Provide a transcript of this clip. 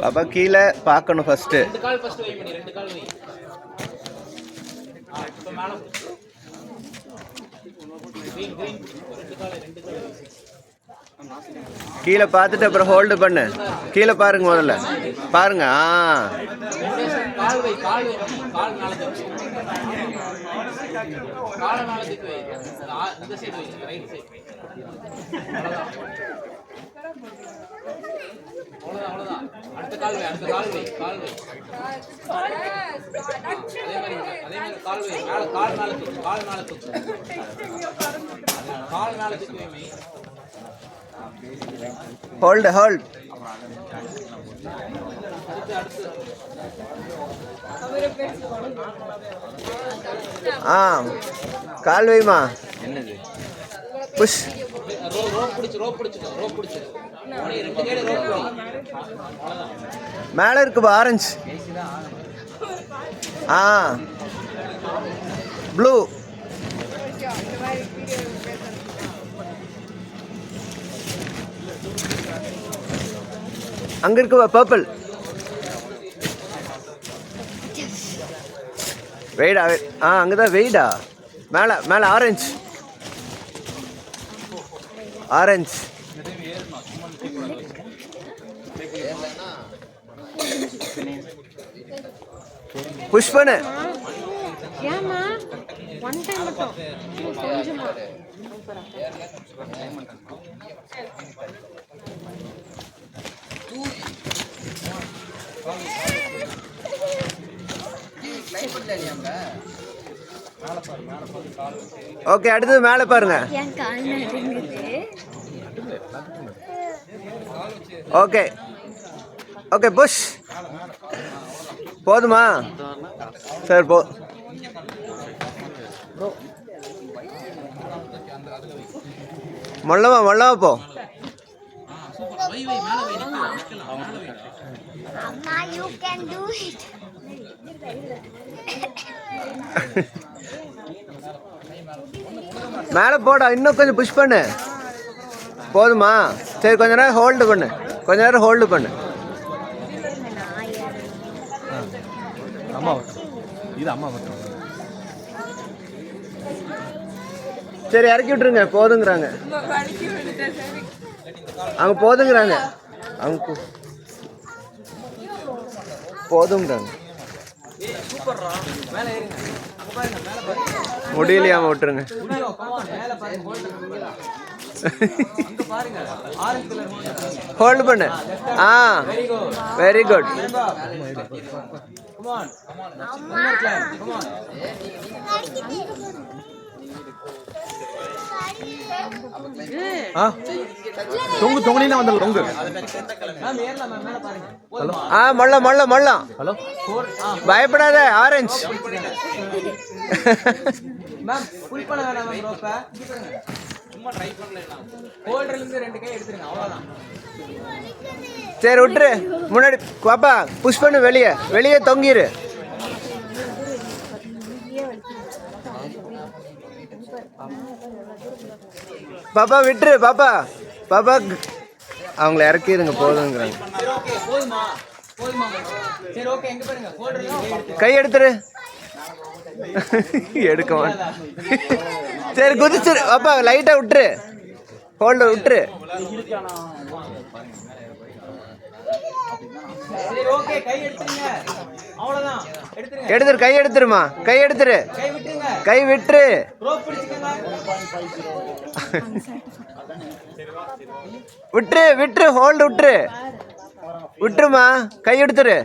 பாப்பா கீழே பார்க்கணும் ஃபர்ஸ்ட். கீழே பார்த்துட்டு அப்புறம் ஹோல்டு பண்ணு. கீழே பாருங்க, முதல்ல பாருங்க. Hold hold. கால் வைமா. என்னது புஷ். மேல இருக்குப்பா ஆரஞ்சு. ப்ளூ. அங்க இருக்குப்பா பர்பிள். வெயிடா? அங்கதான் வெயிடா. மேல மேல ஆரஞ்சு ஆரஞ்சு. புஷ் பண்ணு. ஓகே, அடுத்தது மேல பாருங்க. Okay okay push. போதுமா? சரி போ. மொல்லவா மொல்லவா போ. மேல போடா. இன்னும் கொஞ்சம் புஷ் பண்ணு. போதுமா? சரி, கொஞ்ச நேரம் ஹோல்டு பண்ணு. கொஞ்ச நேரம் ஹோல்டு பண்ணு. சரி, இறக்கி விட்டுருங்க. போதுங்கிறாங்க அவங்க. போதுங்கிறாங்க அவங்க. போதுங்கிறாங்க. முடியலையாம விட்டுருங்க. ஹோல்டு பண்ணு. Very good. தொங்கு தொங்குனா வந்து தொங்கு. மொல்ல மொல்ல மொல்ல. பயப்படாத ஆரஞ்சு. சரி விட்டுரு. முன்னாடி பாப்பா புஷ் பண்ணு. வெளியே வெளியே தொங்கிரு. பாப்பா விட்டுரு. பாப்பா பாப்பா அவங்கள இறக்கிடுங்க. போதுங்கிறாங்க. கை எடுத்துரு. எடுக்க மாட்டேன். சரி குதிச்சிரு. பாப்பா லைட்டா விட்டுரு. ஹோல்டர் விட்டுரு. எடுத்துரு. கை எடுத்துருமா. கை எடுத்துரு. கை விட்டுரு. விட்டுரு விட்டுரு. ஹோல்டு விட்டுரு. விட்டுருமா. கை எடுத்துரு.